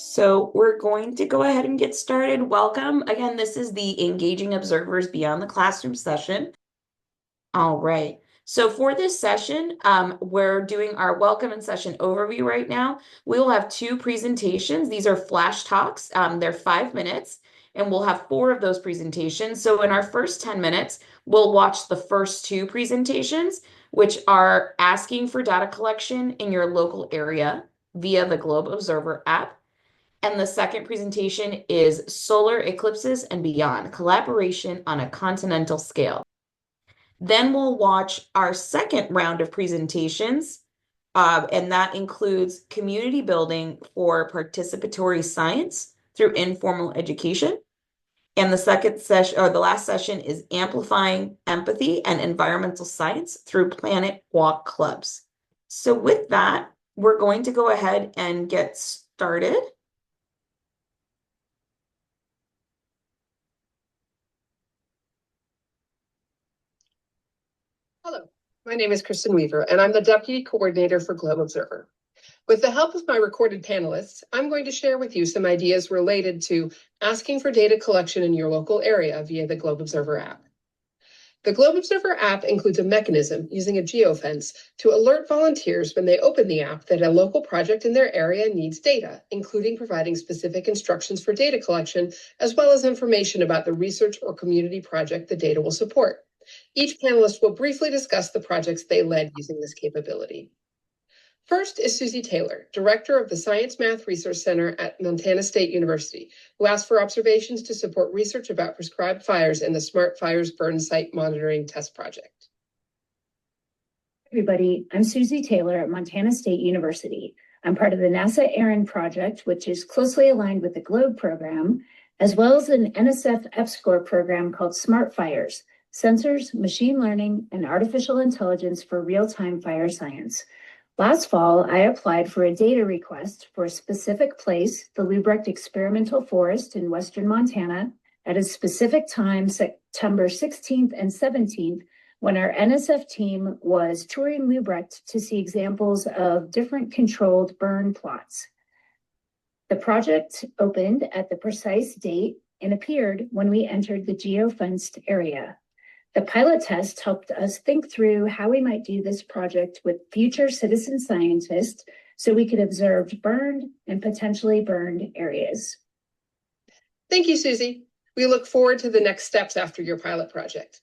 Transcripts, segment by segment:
So we're going to go ahead and get started. Welcome. Again, this is the Engaging Observers Beyond the Classroom session. All right. So for this session, we're doing our welcome and session overview right now. We will have two presentations. These are flash talks. They're 5 minutes, and we'll have four of those presentations. So in our first 10 minutes, we'll watch the first two presentations, which are asking for data collection in your local area via the Globe Observer app. And the second presentation is Solar Eclipses and Beyond, Collaboration on a Continental Scale. Then we'll watch our second round of presentations, and that includes community building for participatory science through informal education. And the second session, or the last session, is Amplifying Empathy and Environmental Science through PlanetWalk Clubs. So with that, we're going to go ahead and get started. Hello, my name is Kristen Weaver, and I'm the Deputy Coordinator for Globe Observer. With the help of my recorded panelists, I'm going to share with you some ideas related to asking for data collection in your local area via the Globe Observer app. The Globe Observer app includes a mechanism using a geofence to alert volunteers when they open the app that a local project in their area needs data, including providing specific instructions for data collection, as well as information about the research or community project the data will support. Each panelist will briefly discuss the projects they led using this capability. First is Suzi Taylor, Director of the Science Math Research Center at Montana State University, who asked for observations to support research about prescribed fires in the Smart Fires Burn Site Monitoring Test Project. Everybody, I'm Suzi Taylor at Montana State University. I'm part of the NASA ARIN project, which is closely aligned with the GLOBE program, as well as an NSF EPSCoR program called Smart Fires, Sensors, Machine Learning, and Artificial Intelligence for Real-Time Fire Science. Last fall, I applied for a data request for a specific place, the Lubrecht Experimental Forest in western Montana, at a specific time, September 16th and 17th, when our NSF team was touring Lubrecht to see examples of different controlled burn plots. The project opened at the precise date and appeared when we entered the geofenced area. The pilot test helped us think through how we might do this project with future citizen scientists so we could observe burned and potentially burned areas. Thank you, Suzi. We look forward to the next steps after your pilot project.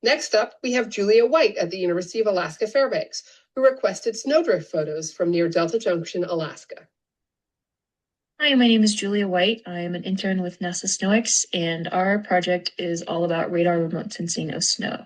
Next up, we have Julia White at the University of Alaska Fairbanks, who requested snowdrift photos from near Delta Junction, Alaska. Hi, my name is Julia White. I am an intern with NASA SNOWX, and our project is all about radar remote sensing of snow.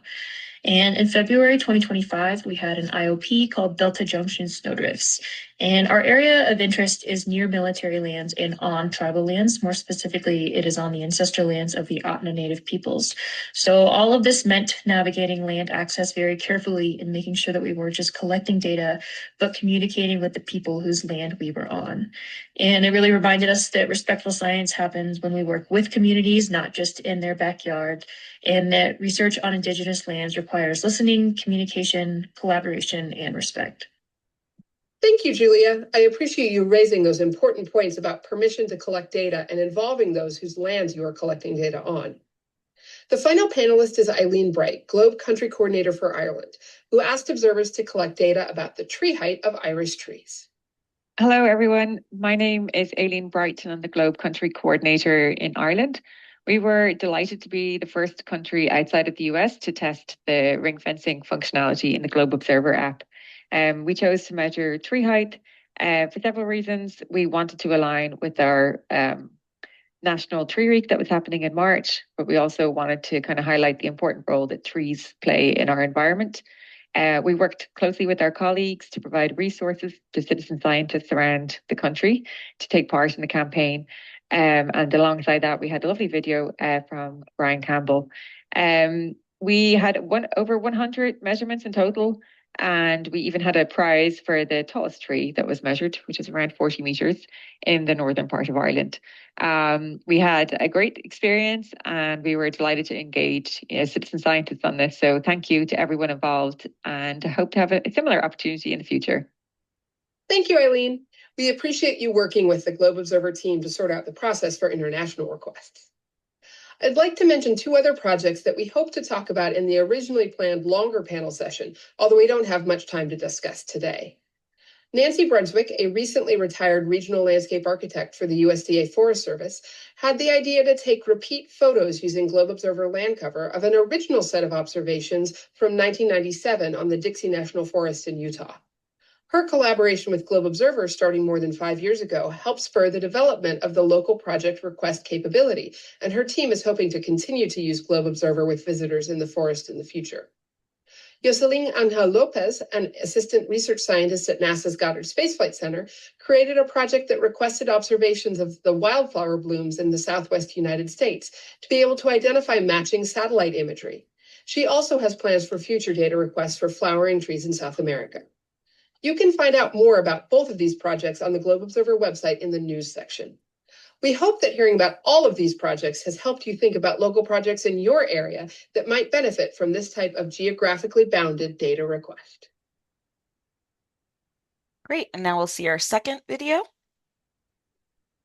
And in February 2025, we had an IOP called Delta Junction Snowdrifts. And our area of interest is near military lands and on tribal lands. More specifically, it is on the ancestral lands of the Otna Native peoples. So all of this meant navigating land access very carefully and making sure that we weren't just collecting data, but communicating with the people whose land we were on. And it really reminded us that respectful science happens when we work with communities, not just in their backyard, and that research on Indigenous lands requires listening, communication, collaboration, and respect. Thank you, Julia. I appreciate you raising those important points about permission to collect data and involving those whose lands you are collecting data on. The final panelist is Eileen Bright, Globe Country Coordinator for Ireland, who asked observers to collect data about the tree height of Irish trees. Hello, everyone. My name is Aileen Bright, and I'm the Globe Country Coordinator in Ireland. We were delighted to be the first country outside of the US to test the ring fencing functionality in the Globe Observer app. We chose to measure tree height for several reasons. We wanted to align with our National Tree Week that was happening in March, but we also wanted to kind of highlight the important role that trees play in our environment. We worked closely with our colleagues to provide resources to citizen scientists around the country to take part in the campaign. And alongside that, we had a lovely video from Brian Campbell. We had over 100 measurements in total, and we even had a prize for the tallest tree that was measured, which is around 40 meters in the northern part of Ireland. We had a great experience, and we were delighted to engage citizen scientists on this. So thank you to everyone involved, and I hope to have a similar opportunity in the future. Thank you, Eileen. We appreciate you working with the Globe Observer team to sort out the process for international requests. I'd like to mention 2 other projects that we hope to talk about in the originally planned longer panel session, although we don't have much time to discuss today. Nancy Brunswick, a recently retired regional landscape architect for the USDA Forest Service, had the idea to take repeat photos using Globe Observer land cover of an original set of observations from 1997 on the Dixie National Forest in Utah. Her collaboration with Globe Observer starting more than 5 years ago helped spur the development of the local project request capability, and her team is hoping to continue to use Globe Observer with visitors in the forest in the future. Yoseline Lopez, an assistant research scientist at NASA's Goddard Space Flight Center, created a project that requested observations of the wildflower blooms in the Southwest United States to be able to identify matching satellite imagery. She also has plans for future data requests for flowering trees in South America. You can find out more about both of these projects on the Globe Observer website in the news section. We hope that hearing about all of these projects has helped you think about local projects in your area that might benefit from this type of geographically bounded data request. Great, and now we'll see our second video.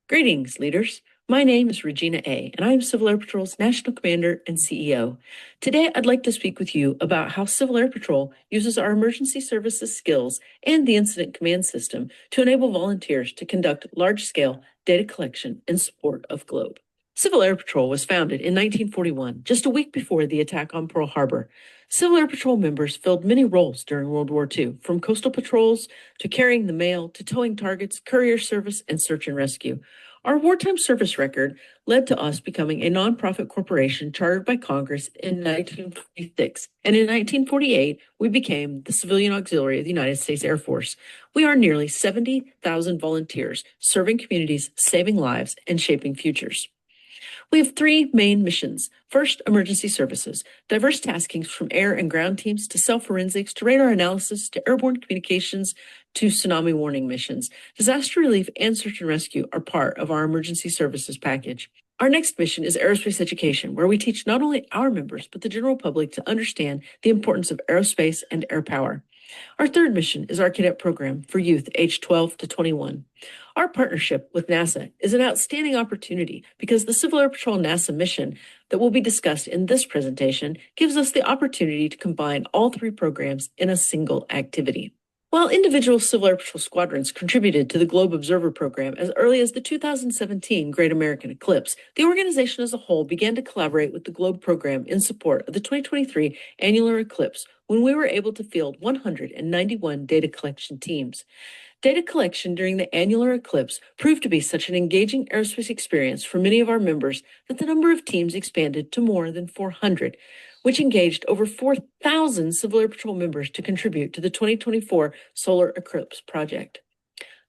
Greetings, leaders. My name is Regena A., and I am Civil Air Patrol's National Commander and CEO. Today, I'd like to speak with you about how Civil Air Patrol uses our emergency services skills and the incident command system to enable volunteers to conduct large-scale data collection in support of Globe. Civil Air Patrol was founded in 1941, just a week before the attack on Pearl Harbor. Civil Air Patrol members filled many roles during World War II, from coastal patrols to carrying the mail to towing targets, courier service, and search and rescue. Our wartime service record led to us becoming a nonprofit corporation chartered by Congress in 1946. And in 1948, we became the Civilian Auxiliary of the United States Air Force. We are nearly 70,000 volunteers serving communities, saving lives, and shaping futures. We have 3 main missions. First, emergency services, diverse taskings from air and ground teams to cell forensics to radar analysis to airborne communications to tsunami warning missions. Disaster relief and search and rescue are part of our emergency services package. Our next mission is aerospace education, where we teach not only our members, but the general public to understand the importance of aerospace and air power. Our third mission is our cadet program for youth aged 12 to 21. Our partnership with NASA is an outstanding opportunity because the Civil Air Patrol NASA mission that will be discussed in this presentation gives us the opportunity to combine all 3 programs in a single activity. While individual Civil Air Patrol squadrons contributed to the Globe Observer program as early as the 2017 Great American Eclipse, the organization as a whole began to collaborate with the Globe program in support of the 2023 annular eclipse when we were able to field 191 data collection teams. Data collection during the annular eclipse proved to be such an engaging aerospace experience for many of our members that the number of teams expanded to more than 400, which engaged over 4,000 Civil Air Patrol members to contribute to the 2024 Solar Eclipse project.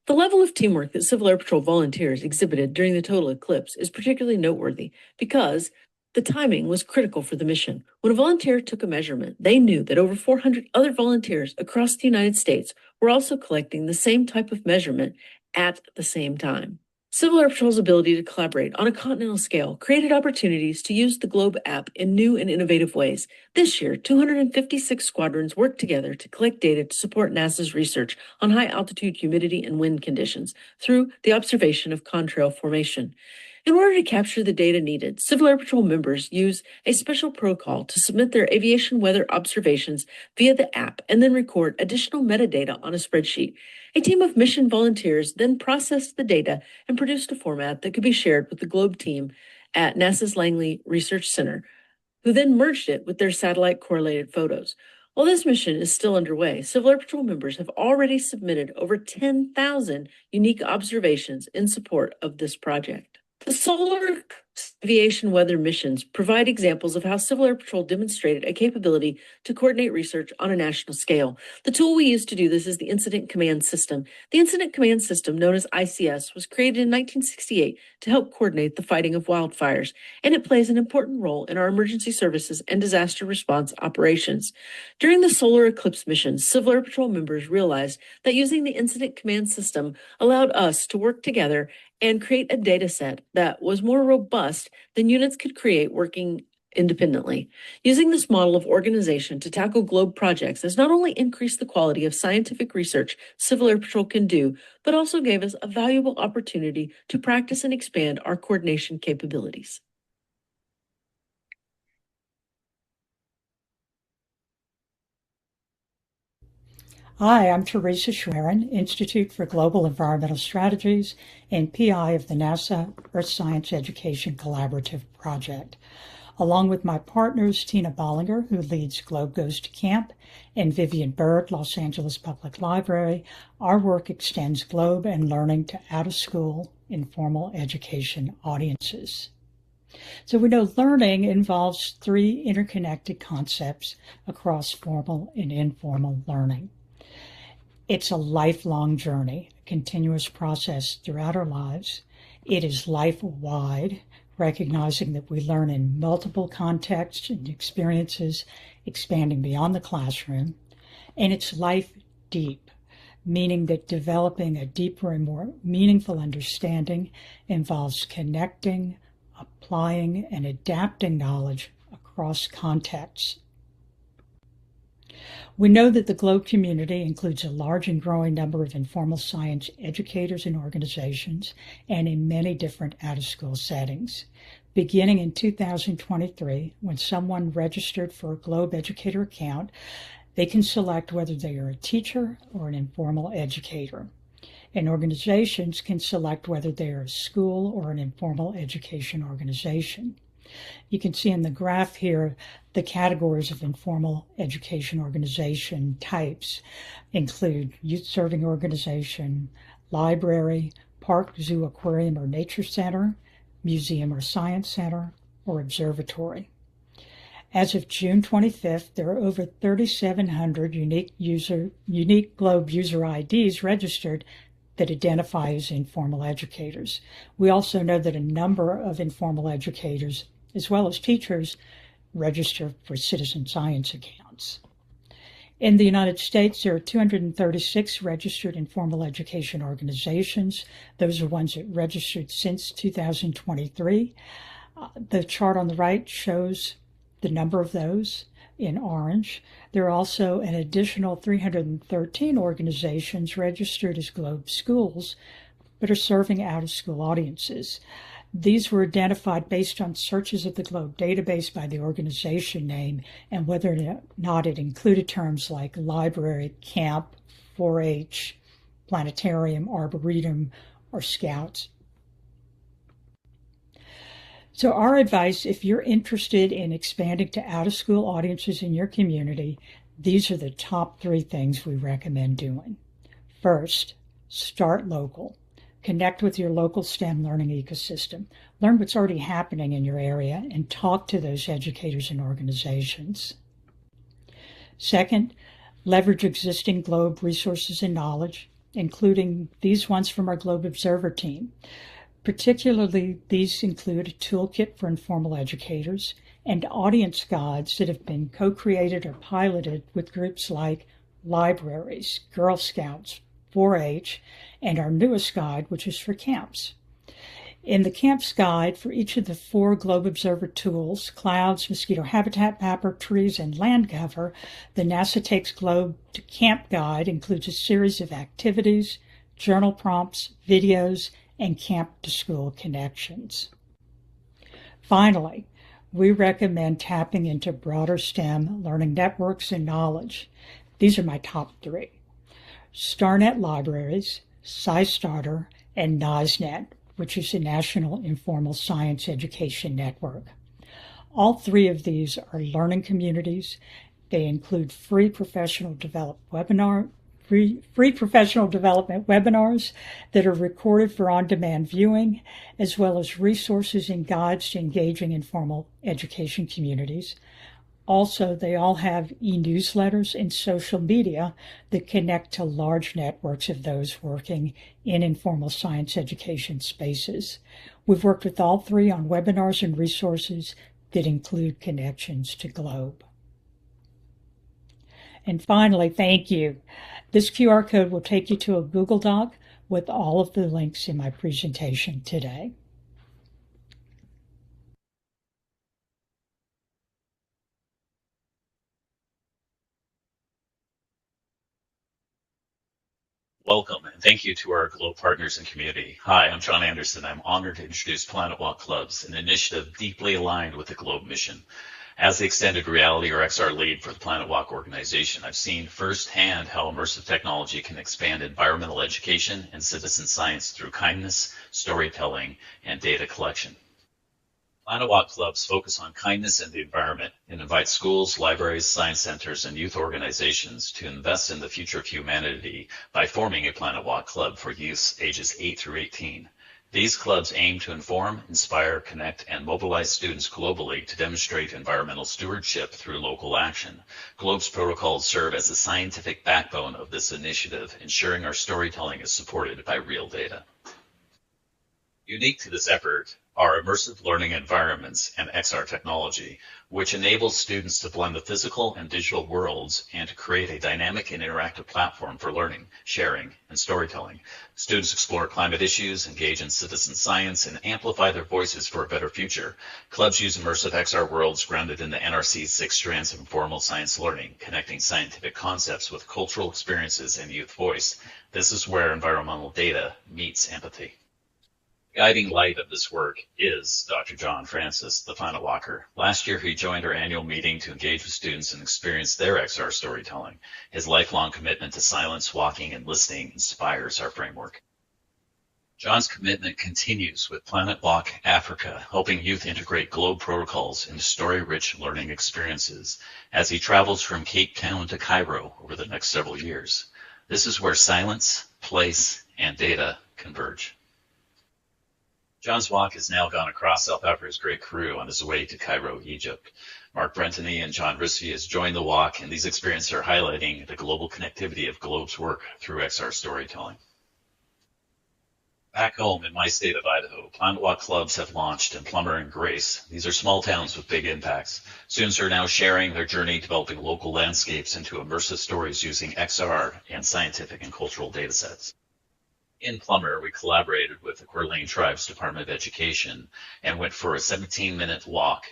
The level of teamwork that Civil Air Patrol volunteers exhibited during the total eclipse is particularly noteworthy because the timing was critical for the mission. When a volunteer took a measurement, they knew that over 400 other volunteers across the United States were also collecting the same type of measurement at the same time. Civil Air Patrol's ability to collaborate on a continental scale created opportunities to use the Globe app in new and innovative ways. This year, 256 squadrons worked together to collect data to support NASA's research on high-altitude humidity and wind conditions through the observation of contrail formation. In order to capture the data needed, Civil Air Patrol members use a special protocol to submit their aviation weather observations via the app and then record additional metadata on a spreadsheet. A team of mission volunteers then processed the data and produced a format that could be shared with the Globe team at NASA's Langley Research Center, who then merged it with their satellite correlated photos. While this mission is still underway, Civil Air Patrol members have already submitted over 10,000 unique observations in support of this project. The solar aviation weather missions provide examples of how Civil Air Patrol demonstrated a capability to coordinate research on a national scale. The tool we use to do this is the Incident Command System. The Incident Command System, known as ICS, was created in 1968 to help coordinate the fighting of wildfires, and it plays an important role in our emergency services and disaster response operations. During the solar eclipse mission, Civil Air Patrol members realized that using the Incident Command System allowed us to work together and create a data set that was more robust than units could create working independently. Using this model of organization to tackle GLOBE projects has not only increased the quality of scientific research Civil Air Patrol can do, but also gave us a valuable opportunity to practice and expand our coordination capabilities. Hi, I'm Theresa Schwerin, Institute for Global Environmental Strategies and PI of the NASA Earth Science Education Collaborative Project. Along with my partners, Tina Ballinger, who leads Globe Goes to Camp, and Vivienne Byrd, Los Angeles Public Library, our work extends Globe and learning to out-of-school informal education audiences. So we know learning involves three interconnected concepts across formal and informal learning. It's a lifelong journey, a continuous process throughout our lives. It is life-wide, recognizing that we learn in multiple contexts and experiences, expanding beyond the classroom. And it's life-deep, meaning that developing a deeper and more meaningful understanding involves connecting, applying, and adapting knowledge across contexts. We know that the GLOBE community includes a large and growing number of informal science educators and organizations, and in many different out-of-school settings. Beginning in 2023, when someone registered for a GLOBE educator account, they can select whether they are a teacher or an informal educator. And organizations can select whether they are a school or an informal education organization. You can see in the graph here the categories of informal education organization types include youth serving organization, library, park, zoo, aquarium, or nature center, museum or science center, or observatory. As of June 25th, there are over 3,700 unique GLOBE user IDs registered that identify as informal educators. We also know that a number of informal educators, as well as teachers, register for citizen science accounts. In the United States, there are 236 registered informal education organizations. Those are ones that registered since 2023. The chart on the right shows the number of those in orange. There are also an additional 313 organizations registered as GLOBE schools, but are serving out-of-school audiences. These were identified based on searches of the GLOBE database by the organization name and whether or not it included terms like library, camp, 4-H, planetarium, arboretum, or scouts. So our advice, if you're interested in expanding to out-of-school audiences in your community, these are the top three things we recommend doing. First, start local. Connect with your local STEM learning ecosystem. Learn what's already happening in your area and talk to those educators and organizations. Second, leverage existing GLOBE resources and knowledge, including these ones from our GLOBE Observer team. Particularly, these include a toolkit for informal educators and audience guides that have been co-created or piloted with groups like libraries, Girl Scouts, 4-H, and our newest guide, which is for camps. In the camps guide, for each of the 4 GLOBE Observer tools, clouds, mosquito habitat mapper, trees, and land cover, the NASA Takes GLOBE to Camp guide includes a series of activities, journal prompts, videos, and camp-to-school connections. Finally, we recommend tapping into broader STEM learning networks and knowledge. These are my top 3. StarNet Libraries, SciStarter, and NISENet, which is the National Informal Science Education Network. All 3 of these are learning communities. They include free professional development webinars that are recorded for on-demand viewing, as well as resources and guides to engaging informal education communities. Also, they all have e-newsletters and social media that connect to large networks of those working in informal science education spaces. We've worked with all 3 on webinars and resources that include connections to GLOBE. And finally, thank you. This QR code will take you to a Google Doc with all of the links in my presentation today. Welcome, and thank you to our Globe partners and community. Hi, I'm John Anderson. I'm honored to introduce PlanetWalk Clubs, an initiative deeply aligned with the Globe mission. As the extended reality or XR lead for the PlanetWalk organization, I've seen firsthand how immersive technology can expand environmental education and citizen science through kindness, storytelling, and data collection. PlanetWalk Clubs focus on kindness and the environment and invite schools, libraries, science centers, and youth organizations to invest in the future of humanity by forming a PlanetWalk Club for youths ages 8 through 18. These clubs aim to inform, inspire, connect, and mobilize students globally to demonstrate environmental stewardship through local action. Globe's protocols serve as the scientific backbone of this initiative, ensuring our storytelling is supported by real data. Unique to this effort are immersive learning environments and XR technology, which enables students to blend the physical and digital worlds and to create a dynamic and interactive platform for learning, sharing, and storytelling. Students explore climate issues, engage in citizen science, and amplify their voices for a better future. Clubs use immersive XR worlds grounded in the NRC's 6 strands of informal science learning, connecting scientific concepts with cultural experiences and youth voice. This is where environmental data meets empathy. Guiding light of this work is Dr. John Francis, the PlanetWalker. Last year, he joined our annual meeting to engage with students and experience their XR storytelling. His lifelong commitment to silence, walking, and listening inspires our framework. John's commitment continues with PlanetWalk Africa, helping youth integrate Globe protocols into story-rich learning experiences as he travels from Cape Town to Cairo over the next several years. This is where silence, place, and data converge. John's walk has now gone across South Africa's great crew on his way to Cairo, Egypt. Mark Brentany and John Risby has joined the walk, and these experiences are highlighting the global connectivity of Globe's work through XR storytelling. Back home in my state of Idaho, PlanetWalk clubs have launched in Plummer and Grace. These are small towns with big impacts. Students are now sharing their journey developing local landscapes into immersive stories using XR and scientific and cultural data sets. In Plummer, we collaborated with the Coeur d'Alene Tribe's Department of Education and went for a 17-minute walk,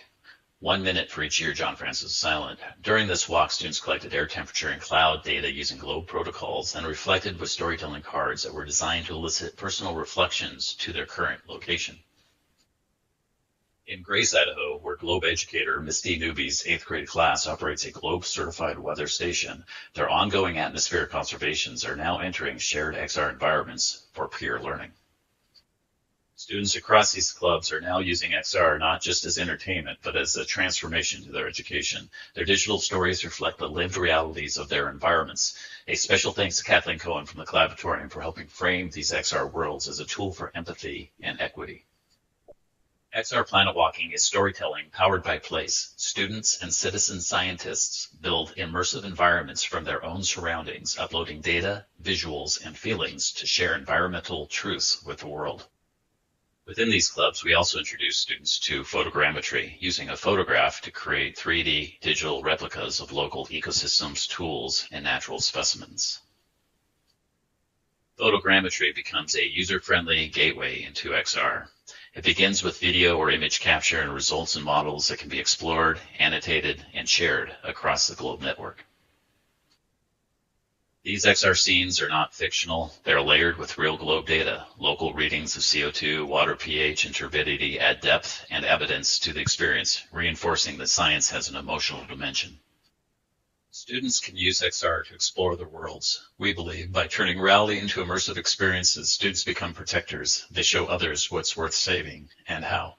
1 minute for each year John Francis was silent. During this walk, students collected air temperature and cloud data using Globe protocols and reflected with storytelling cards that were designed to elicit personal reflections to their current location. In Grace, Idaho, where Globe educator Misty Newby's 8th grade class operates a Globe-certified weather station, their ongoing atmospheric observations are now entering shared XR environments for peer learning. Students across these clubs are now using XR not just as entertainment, but as a transformation to their education. Their digital stories reflect the lived realities of their environments. A special thanks to Kathleen Cohen from the Collaboratorium for helping frame these XR worlds as a tool for empathy and equity. XR PlanetWalking is storytelling powered by place. Students and citizen scientists build immersive environments from their own surroundings, uploading data, visuals, and feelings to share environmental truths with the world. Within these clubs, we also introduce students to photogrammetry, using a photograph to create 3D digital replicas of local ecosystems, tools, and natural specimens. Photogrammetry becomes a user-friendly gateway into XR. It begins with video or image capture and results in models that can be explored, annotated, and shared across the Globe network. These XR scenes are not fictional. They're layered with real Globe data. Local readings of CO2, water pH, and turbidity add depth and evidence to the experience, reinforcing that science has an emotional dimension. Students can use XR to explore the worlds. We believe by turning reality into immersive experiences, students become protectors. They show others what's worth saving and how.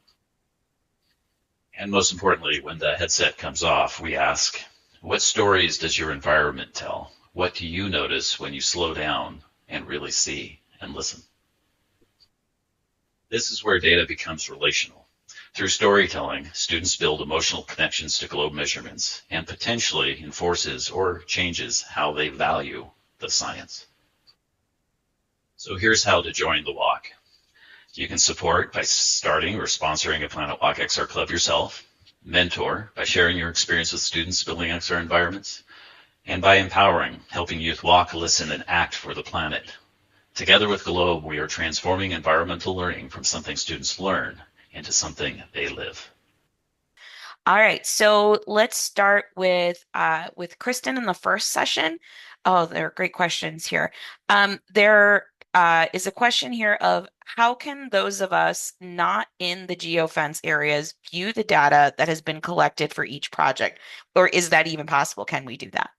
And most importantly, when the headset comes off, we ask, what stories does your environment tell? What do you notice when you slow down and really see and listen? This is where data becomes relational. Through storytelling, students build emotional connections to Globe measurements and potentially enforces or changes how they value the science. So here's how to join the walk. You can support by starting or sponsoring a PlanetWalk XR Club yourself, mentor by sharing your experience with students building XR environments, and by empowering, helping youth walk, listen, and act for the planet. Together with Globe, we are transforming environmental learning from something students learn into something they live. All right, so let's start with Kristen in the first session. Oh, there are great questions here. There is a question here of how can those of us not in the geofence areas view the data that has been collected for each project? Or is that even possible? Can we do that?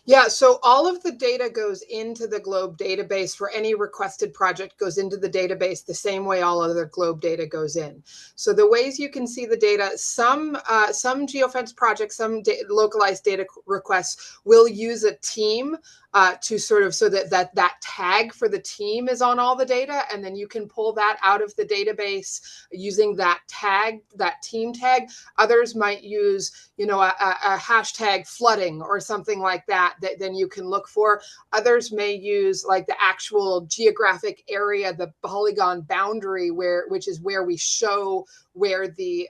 Yeah, so all of the data goes into the GLOBE database for any requested project goes into the database the same way all other GLOBE data goes in. So the ways you can see the data, some geofence projects, some localized data requests will use a team to sort of so that tag for the team is on all the data, and then you can pull that out of the database using that tag, that team tag. Others might use, a hashtag flooding or something like that then you can look for. Others may use like the actual geographic area, the polygon boundary, which is where we show where the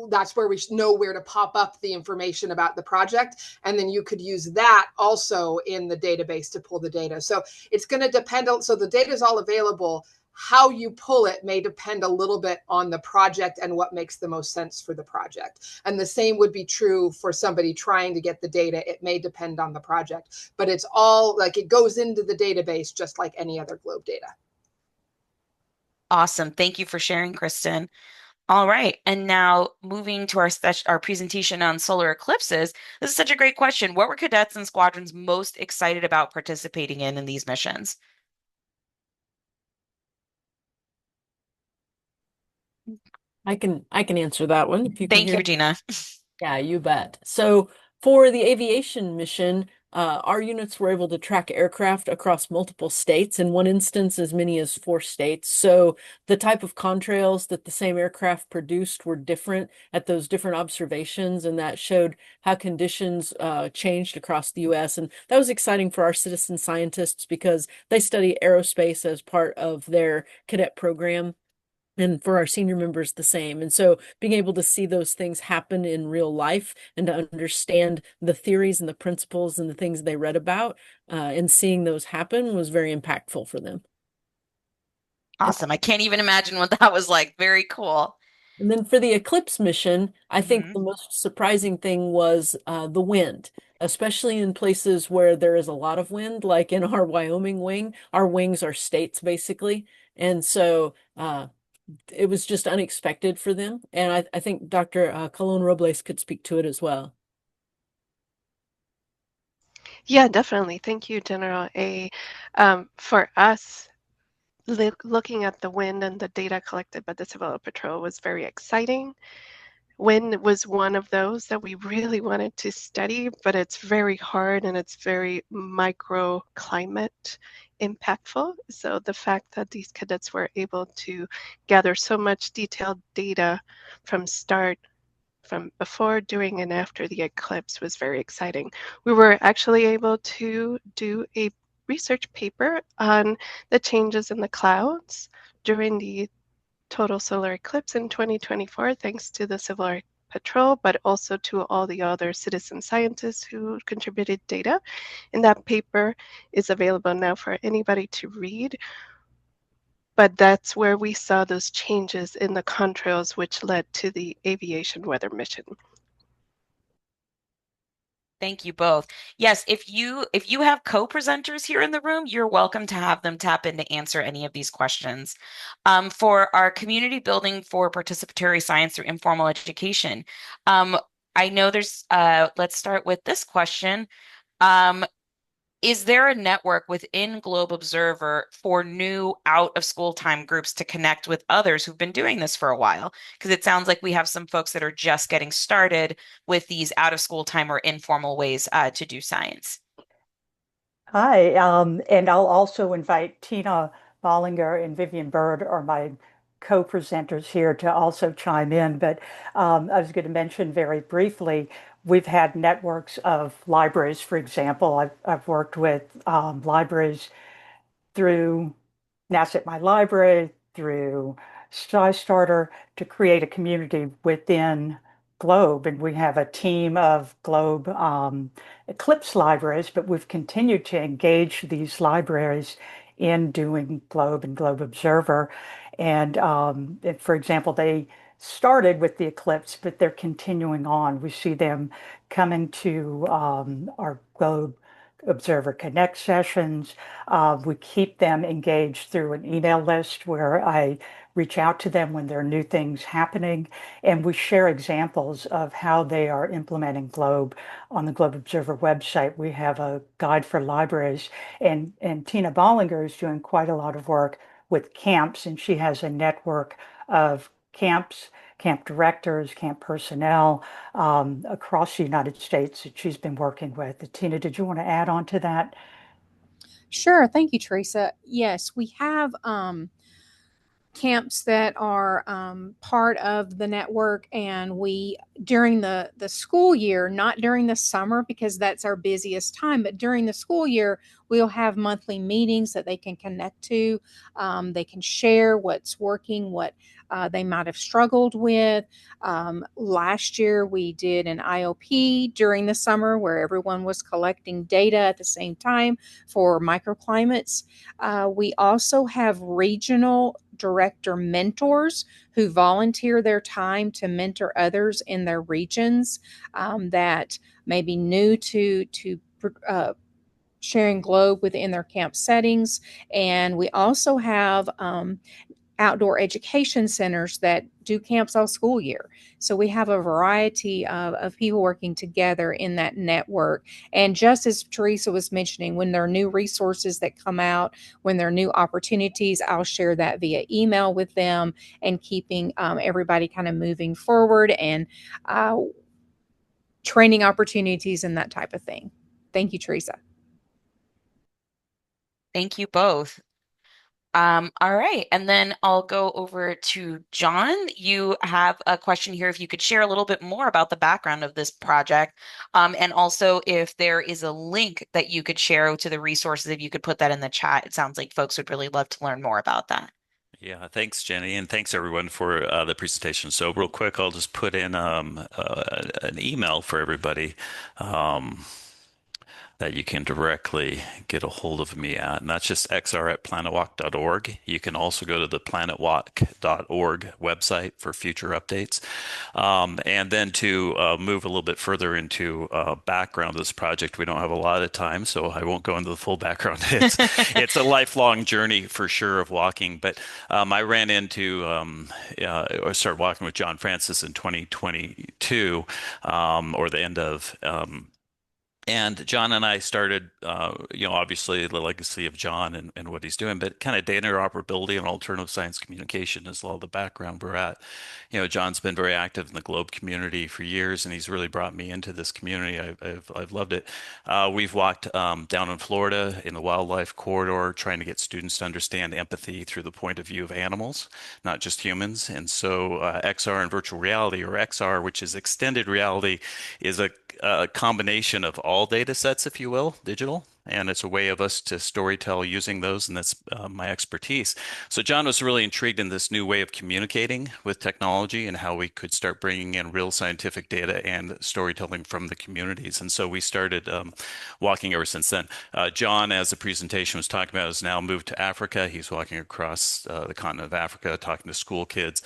that's where we know where to pop up the information about the project. And then you could use that also in the database to pull the data. So it's going to depend. So the data is all available. How you pull it may depend a little bit on the project and what makes the most sense for the project. And the same would be true for somebody trying to get the data. It may depend on the project, but it's all like it goes into the database just like any other GLOBE data. Awesome. Thank you for sharing, Kristen. All right, and now moving to our presentation on solar eclipses. This is such a great question. What were cadets and squadrons most excited about participating in these missions? I can answer that one if you can Thank you, hear. Regina. Yeah, you bet. So for the aviation mission, our units were able to track aircraft across multiple states, in one instance, as many as 4 states. So the type of contrails that the same aircraft produced were different at those different observations, and that showed how conditions changed across the US. And that was exciting for our citizen scientists because they study aerospace as part of their cadet program. And for our senior members, the same. And so being able to see those things happen in real life and to understand the theories and the principles and the things they read about and seeing those happen was very impactful for them. Awesome. I can't even imagine what that was like. Very cool. And then for the Eclipse mission, I think Mhm. the most surprising thing was the wind, especially in places where there is a lot of wind, like in our Wyoming wing. Our wings are states, basically. And so it was just unexpected for them. And I think Dr. Colón Robles could speak to it as well. Yeah, definitely. Thank you, General A. For us, looking at the wind and the data collected by the Civil Patrol was very exciting. Wind was one of those that we really wanted to study, but it's very hard and it's very microclimate impactful. So the fact that these cadets were able to gather so much detailed data from before, during, and after the eclipse was very exciting. We were actually able to do a research paper on the changes in the clouds during the total solar eclipse in 2024, thanks to the Civil Patrol, but also to all the other citizen scientists who contributed data. And that paper is available now for anybody to read. But that's where we saw those changes in the contrails, which led to the aviation weather mission. Thank you both. Yes, if you have co-presenters here in the room, you're welcome to have them tap in to answer any of these questions. For our community building for participatory science through informal education, I know let's start with this question. Um, is there a network within Globe Observer for new out of school time groups to connect with others who've been doing this for a while? Because it sounds like we have some folks that are just getting started with these out of school time or informal ways to do science. Hi, and I'll also invite Tina Ballinger and Vivienne Byrd are my co-presenters here to also chime in. But I was going to mention very briefly, we've had networks of libraries, for example. I've worked with libraries through NASA at My Library, through SkyStarter to create a community within Globe. And we have a team of Globe Eclipse libraries, but we've continued to engage these libraries in doing Globe and Globe Observer. And for example, they started with the Eclipse, but they're continuing on. We see them coming to our Globe Observer Connect sessions. We keep them engaged through an email list where I reach out to them when there are new things happening, and we share examples of how they are implementing Globe on the Globe Observer website. We have a guide for libraries, and Tina Ballinger is doing quite a lot of work with camps, and she has a network of camps, camp directors, camp personnel across the United States that she's been working with. Tina, did you want to add on to that? Sure. Thank you, Theresa. Yes, we have camps that are part of the network, and we during the school year, not during the summer because that's our busiest time, but during the school year we'll have monthly meetings that they can connect to. They can share what's working, what they might have struggled with. Last year we did an IOP during the summer where everyone was collecting data at the same time for microclimates. We also have regional director mentors who volunteer their time to mentor others in their regions that may be new to sharing Globe within their camp settings. And we also have outdoor education centers that do camps all school year. So we have a variety of people working together in that network. And just as Theresa was mentioning, when there are new resources that come out, when there are new opportunities, I'll share that via email with them and keeping everybody kind of moving forward and training opportunities and that type of thing. Thank you, Theresa. Thank you both. All right, and then I'll go over to John. You have a question here. If you could share a little bit more about the background of this project, and also if there is a link that you could share to the resources, if you could put that in the chat. It sounds like folks would really love to learn more about that. Yeah, thanks, Jenny, and thanks everyone for the presentation. So real quick, I'll just put in an email for everybody. That you can directly get a hold of me at. And that's just xr@planetwalk.org. You can also go to the planetwalk.org website for future updates. And then to move a little bit further into background of this project, we don't have a lot of time, so I won't go into the full background. It's a lifelong journey for sure of walking. But I ran into, or started walking with John Francis in 2022, or the end of and John and I started, obviously the legacy of John and what he's doing, but kind of data interoperability and alternative science communication is all the background we're at. John's been very active in the Globe community for years, and he's really brought me into this community. I've loved it. We've walked down in Florida in the wildlife corridor, trying to get students to understand empathy through the point of view of animals, not just humans. And so XR and virtual reality, or XR, which is extended reality, is a combination of all data sets, if you will, digital, and it's a way of us to storytell using those, and that's my expertise. So John was really intrigued in this new way of communicating with technology and how we could start bringing in real scientific data and storytelling from the communities. And so we started walking ever since then. John, as the presentation was talking about, has now moved to Africa. He's walking across the continent of Africa, talking to school kids.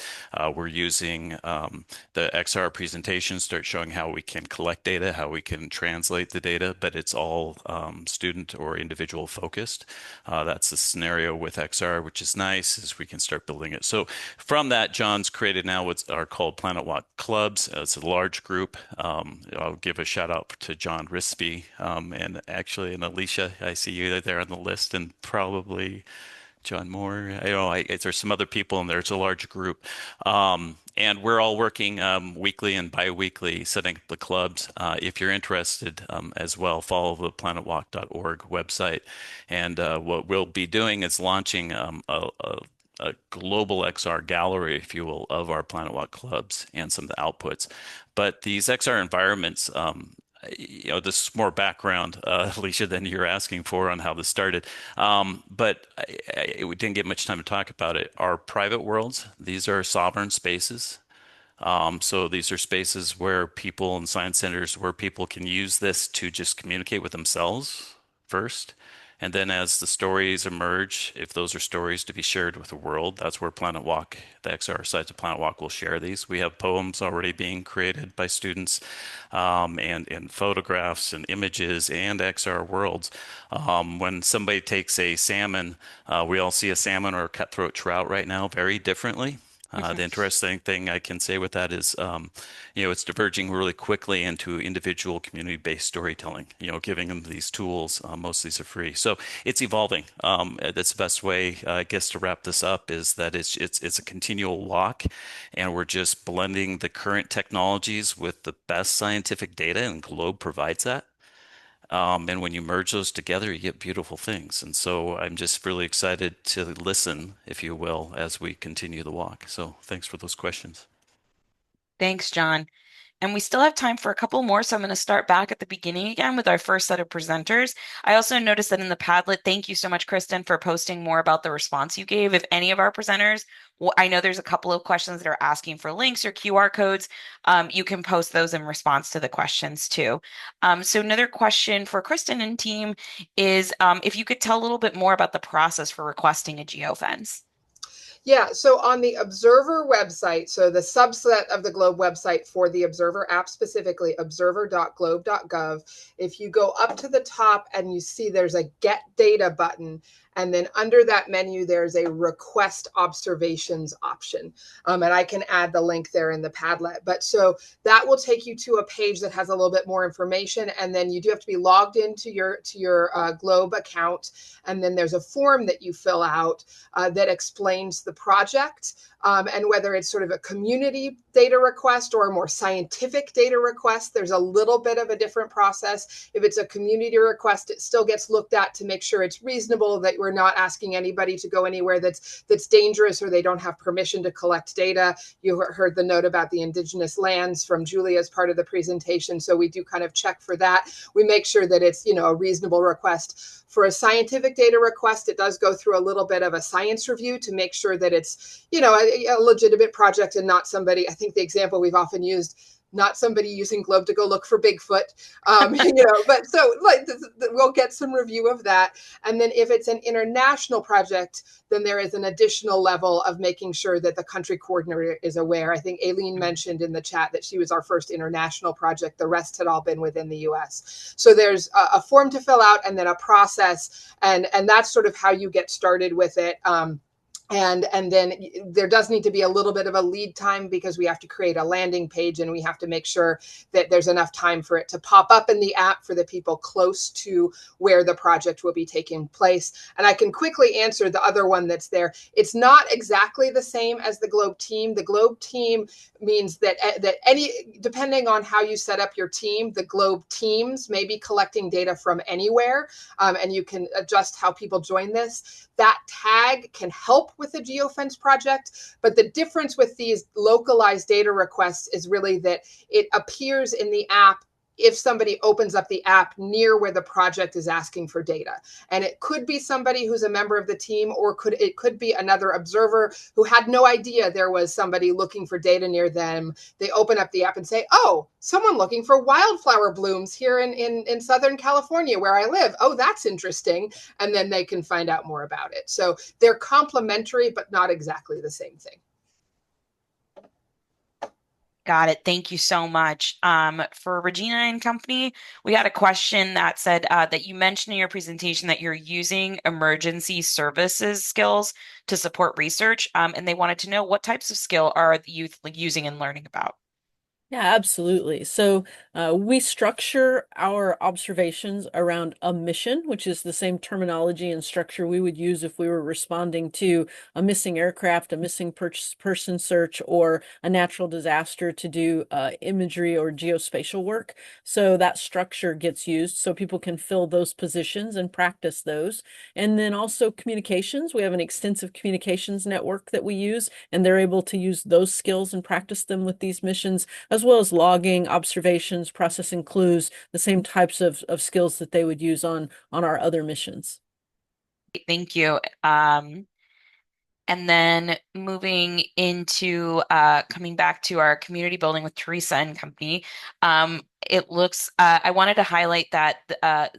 We're using the XR presentation, start showing how we can collect data, how we can translate the data, but it's all student or individual focused. That's the scenario with XR, which is nice, is we can start building it. So from that, John's created now what are called PlanetWalk clubs. It's a large group. I'll give a shout out to John Rispy and actually, and Alicia, I see you there on the list, and probably John Moore. There's some other people in there. It's a large group. And we're all working weekly and bi-weekly, setting up the clubs. If you're interested as well, follow the planetwalk.org website. And what we'll be doing is launching a global XR gallery, if you will, of our PlanetWalk clubs and some of the outputs. But these XR environments, this is more background, Alicia, than you're asking for on how this started. But we didn't get much time to talk about it. Our private worlds, these are sovereign spaces. So these are spaces where people and science centers, where people can use this to just communicate with themselves first, And then as the stories emerge, if those are stories to be shared with the world, that's where PlanetWalk, the XR sites of PlanetWalk, will share these. We have poems already being created by students, and photographs and images and XR worlds. When somebody takes a salmon, we all see a salmon or a cutthroat trout right now very differently. The interesting thing I can say with that is, it's diverging really quickly into individual community-based storytelling, giving them these tools. Most of these are free. So it's evolving. That's the best way, I guess, to wrap this up is that it's a continual walk, and we're just blending the current technologies with the best scientific data, and Globe provides that. And when you merge those together, you get beautiful things. And so I'm just really excited to listen, if you will, as we continue the walk. So thanks for those questions. Thanks, John. And we still have time for a couple more, so I'm going to start back at the beginning again with our first set of presenters. I also noticed that in the Padlet, thank you so much, Kristen, for posting more about the response you gave. If any of our presenters, I know there's a couple of questions that are asking for links or QR codes. You can post those in response to the questions too. So another question for Kristen and team is if you could tell a little bit more about the process for requesting a geofence. Yeah, so on the Observer website, so the subset of the Globe website for the Observer app specifically, observer.globe.gov, if you go up to the top and you see there's a Get Data button, and then under that menu, there's a Request Observations option. And I can add the link there in the Padlet. But so that will take you to a page that has a little bit more information. And then you do have to be logged into your Globe account. And then there's a form that you fill out that explains the project, and whether it's sort of a community data request or a more scientific data request. There's a little bit of a different process. If it's a community request, it still gets looked at to make sure it's reasonable, that we're not asking anybody to go anywhere that's dangerous or they don't have permission to collect data. You heard the note about the indigenous lands from Julia as part of the presentation. So we do kind of check for that. We make sure that it's, a reasonable request. For a scientific data request, it does go through a little bit of a science review to make sure that it's, a legitimate project and not somebody. I think the example we've often used, not somebody using Globe to go look for Bigfoot, but so we'll get some review of that. And then if it's an international project, then there is an additional level of making sure that the country coordinator is aware. I think Aileen mentioned in the chat that she was our first international project. The rest had all been within the US. So there's a form to fill out and then a process. And that's sort of how you get started with it. And then there does need to be a little bit of a lead time because we have to create a landing page and we have to make sure that there's enough time for it to pop up in the app for the people close to where the project will be taking place. And I can quickly answer the other one that's there. It's not exactly the same as the Globe team. The Globe team means that depending on how you set up your team, the Globe teams may be collecting data from anywhere, and you can adjust how people join this. That tag can help with the geofence project, but the difference with these localized data requests is really that it appears in the app if somebody opens up the app near where the project is asking for data. And it could be somebody who's a member of the team, or it could be another observer who had no idea there was somebody looking for data near them. They open up the app and say, oh, someone looking for wildflower blooms here in Southern California where I live. Oh, that's interesting. And then they can find out more about it. So they're complementary, but not exactly the same thing. Got it. Thank you so much. For Regena and company, we had a question that said that you mentioned in your presentation that you're using emergency services skills to support research, and they wanted to know what types of skill are the youth using and learning about. Yeah, absolutely. So we structure our observations around a mission, which is the same terminology and structure we would use if we were responding to a missing aircraft, a missing person search, or a natural disaster to do imagery or geospatial work. So that structure gets used so people can fill those positions and practice those. And then also communications. We have an extensive communications network that we use, and they're able to use those skills and practice them with these missions, as well as logging, observations, processing clues, the same types of skills that they would use on our other missions. Thank you. And then moving into coming back to our community building with Theresa and company, it looks, I wanted to highlight that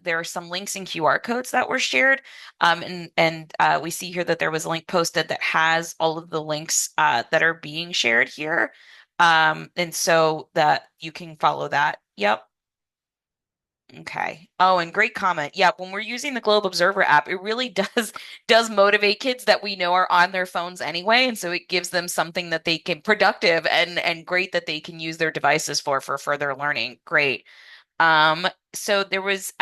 there are some links and QR codes that were shared. And we see here that there was a link posted that has all of the links that are being shared here. And so that you can follow that. Yep. Okay. Oh, and great comment. Yeah, when we're using the Globe Observer app, it really does motivate kids that we know are on their phones anyway, and so it gives them something that they can productive and great that they can use their devices for further learning. Great. So there was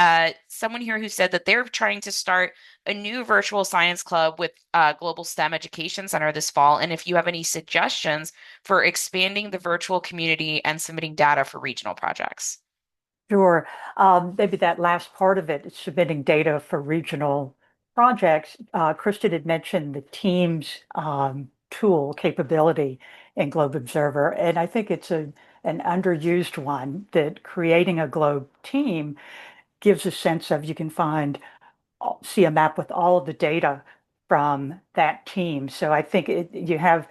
someone here who said that they're trying to start a new virtual science club with Global STEM Education Center this fall, and if you have any suggestions for expanding the virtual community and submitting data for regional projects. Sure. Maybe that last part of it, submitting data for regional projects. Kristen had mentioned the Teams tool capability in Globe Observer, and I think it's an underused one that creating a Globe team gives a sense of you can see a map with all of the data from that team. So I think you have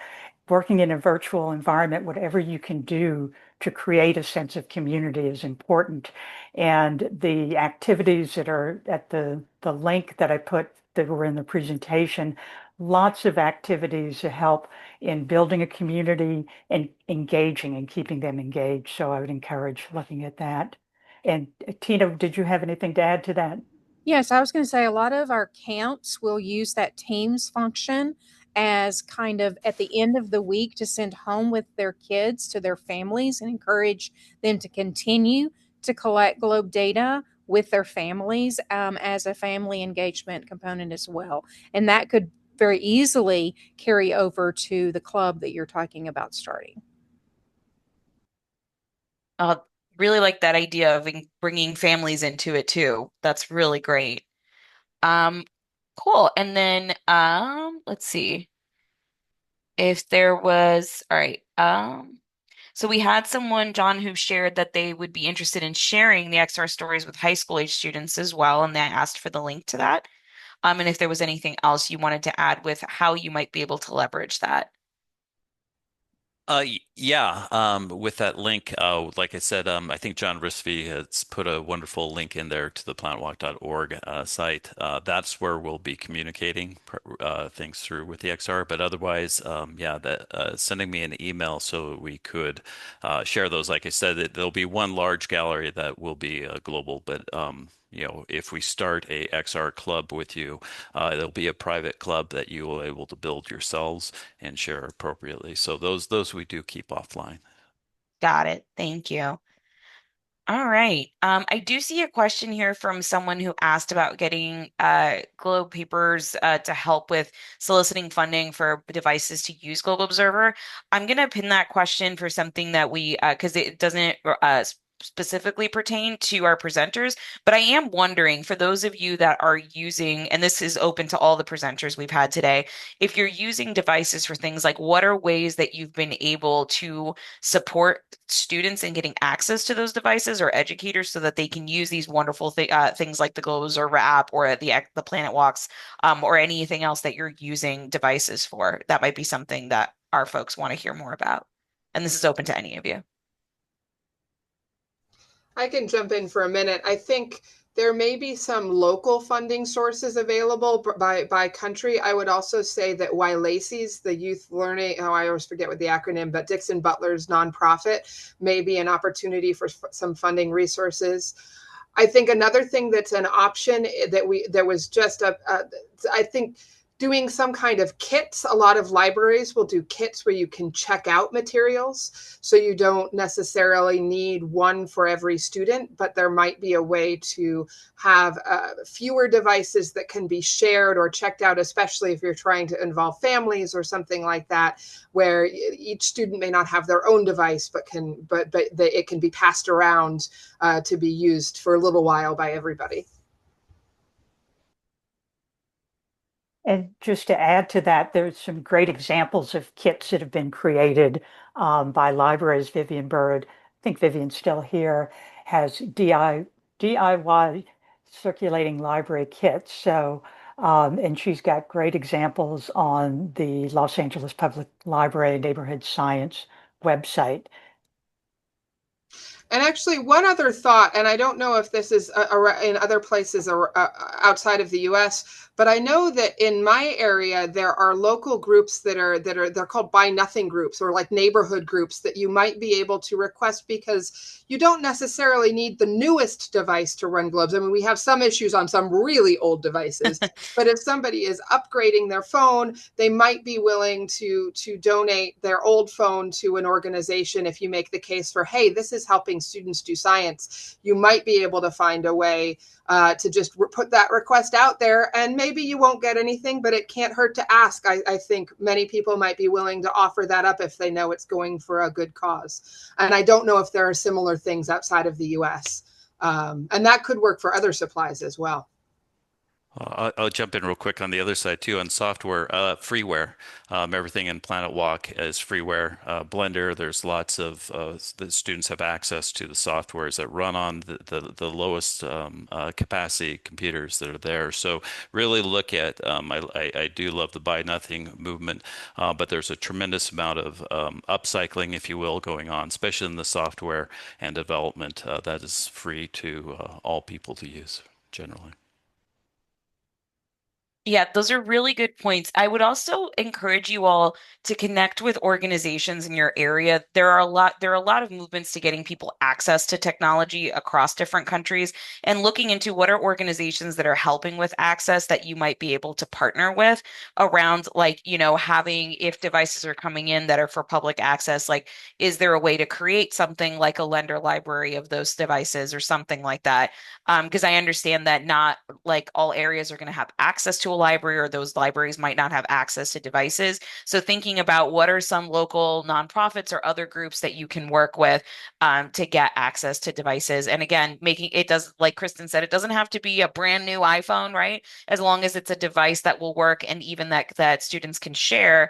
working in a virtual environment, whatever you can do to create a sense of community is important. And the activities that are at the link that I put that were in the presentation, lots of activities to help in building a community and engaging and keeping them engaged. So I would encourage looking at that. And Tina, did you have anything to add to that? Yes, I was going to say a lot of our camps will use that Teams function as kind of at the end of the week to send home with their kids to their families and encourage them to continue to collect Globe data with their families as a family engagement component as well. And that could very easily carry over to the club that you're talking about starting. Really like that idea of bringing families into it too. That's really great. Um, cool. And then let's see if there was, all right. So we had someone, John, who shared that they would be interested in sharing the XR stories with high school age students as well, and they asked for the link to that. And if there was anything else you wanted to add with how you might be able to leverage that. Yeah, with that link, like I said, I think John Risby has put a wonderful link in there to the planetwalk.org site. That's where we'll be communicating things through with the XR. But otherwise, yeah, sending me an email so we could share those. Like I said, there'll be one large gallery that will be global, but if we start a XR club with you, there'll be a private club that you will be able to build yourselves and share appropriately. So those we do keep offline. Got it. Thank you. All right. I do see a question here from someone who asked about getting Globe Papers to help with soliciting funding for devices to use Globe Observer. I'm going to pin that question for something that because it doesn't specifically pertain to our presenters, but I am wondering for those of you that are using, and this is open to all the presenters we've had today, if you're using devices for things like what are ways that you've been able to support students in getting access to those devices or educators so that they can use these wonderful things like the Globe Observer app or the PlanetWalks or anything else that you're using devices for. That might be something that our folks want to hear more about. And this is open to any of you. I can jump in for a minute. I think there may be some local funding sources available by country. I would also say that YLACES, the Youth Learning, I always forget what the acronym, but Dixon Butler's nonprofit may be an opportunity for some funding resources. I think another thing that's an option there was just I think doing some kind of kits. A lot of libraries will do kits where you can check out materials. So you don't necessarily need one for every student, but there might be a way to have fewer devices that can be shared or checked out, especially if you're trying to involve families or something like that, where each student may not have their own device, but it can be passed around to be used for a little while by everybody. And just to add to that, there's some great examples of kits that have been created by libraries. Vivienne Byrd, I think Vivienne's still here, has DIY circulating library kits. So And she's got great examples on the Los Angeles Public Library Neighborhood Science website. And actually, one other thought, and I don't know if this is in other places or outside of the U.S., but I know that in my area there are local groups they're called Buy Nothing groups, or like neighborhood groups, that you might be able to request, because you don't necessarily need the newest device to run globes. I mean, we have some issues on some really old devices, but if somebody is upgrading their phone, they might be willing to donate their old phone to an organization. If you make the case for, hey, this is helping students do science, you might be able to find a way to just put that request out there, and maybe you won't get anything, but it can't hurt to ask. I think many people might be willing to offer that up if they know it's going for a good cause. And I don't know if there are similar things outside of the US. And that could work for other supplies as well. I'll jump in real quick on the other side too. On software, freeware, everything in PlanetWalk is freeware. Blender, there's lots of the students have access to the softwares that run on the lowest capacity computers that are there. So really look at. I do love the Buy Nothing movement, but there's a tremendous amount of upcycling, if you will, going on, especially in the software and development that is free to all people to use generally. Yeah, those are really good points. I would also encourage you all to connect with organizations in your area. There are a lot of movements to getting people access to technology across different countries, and looking into what are organizations that are helping with access that you might be able to partner with around, like, having, if devices are coming in that are for public access, like, is there a way to create something like a lender library of those devices or something like that? Because I understand that not like all areas are going to have access to a library, or those libraries might not have access to devices. So thinking about what are some local nonprofits or other groups that you can work with to get access to devices. And again, making it does, like Kristen said, it doesn't have to be a brand new iPhone, right? As long as it's a device that will work, and even that students can share,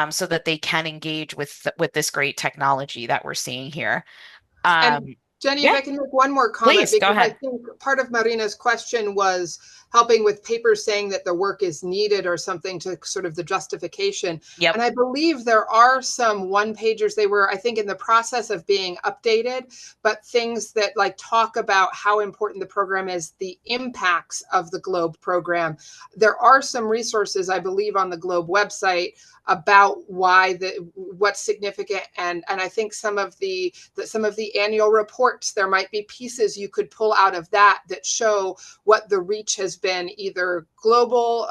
so that they can engage with this great technology that we're seeing here. And Jenny, if Yeah, I can make one more comment, please go because I ahead. think part of Marina's question was helping with papers saying that the work is needed or something, to sort of the justification. Yep. And I believe there are some one-pagers. They were, I think, in the process of being updated, but things that like talk about how important the program is, the impacts of the GLOBE program. There are some resources, I believe, on the GLOBE website about what's significant, and I think some of the annual reports, there might be pieces you could pull out of that show what the reach has been, either global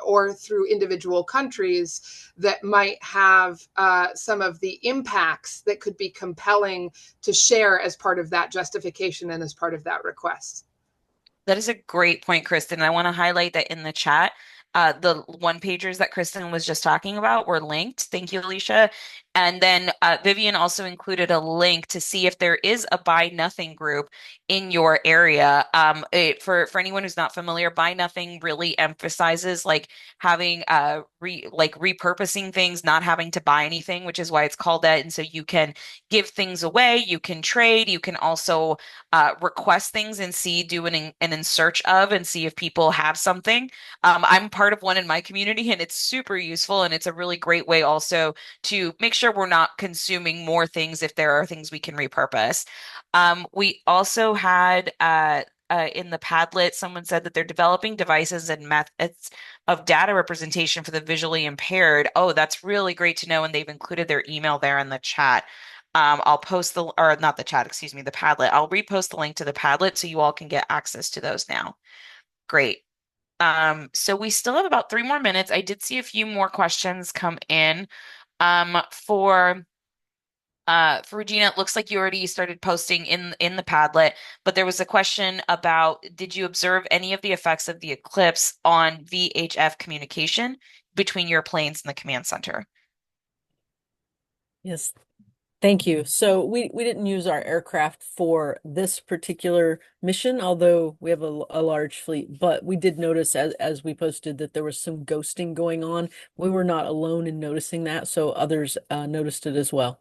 or through individual countries, that might have some of the impacts that could be compelling to share as part of that justification and as part of that request. That is a great point, Kristen. I want to highlight that in the chat. The one pagers that Kristen was just talking about were linked. Thank you, Alicia. And then Vivienne also included a link to see if there is a Buy Nothing group in your area. For anyone who's not familiar, Buy Nothing really emphasizes like having repurposing things, not having to buy anything, which is why it's called that. And so you can give things away, you can trade, you can also request things and do an in search of, and see if people have something. I'm part of one in my community, and it's super useful, and it's a really great way also to make sure we're not consuming more things if there are things we can repurpose. We also had in the Padlet, someone said that they're developing devices and methods of data representation for the visually impaired. Oh, that's really great to know, and they've included their email there in the chat. I'll post or not the chat, excuse me, the Padlet. I'll repost the link to the Padlet so you all can get access to those now. Great. So we still have about 3 more minutes. I did see a few more questions come in. For Regina, it looks like you already started posting in the Padlet, but there was a question about, did you observe any of the effects of the eclipse on VHF communication between your planes and the command center? Yes, thank you. So we didn't use our aircraft for this particular mission, although we have a large fleet, but we did notice as we posted that there was some ghosting going on. We were not alone in noticing that, so others noticed it as well.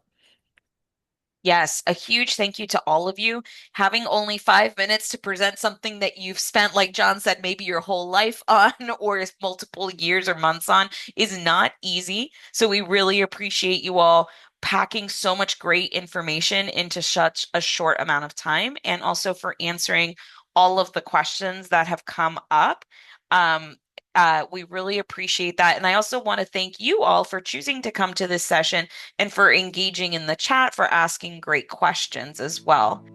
Yes, a huge thank you to all of you. Having only 5 minutes to present something that you've spent, like John said, maybe your whole life on or multiple years or months on is not easy. So we really appreciate you all packing so much great information into such a short amount of time, and also for answering all of the questions that have come up. Um, we really appreciate that. And I also want to thank you all for choosing to come to this session and for engaging in the chat, for asking great questions as well.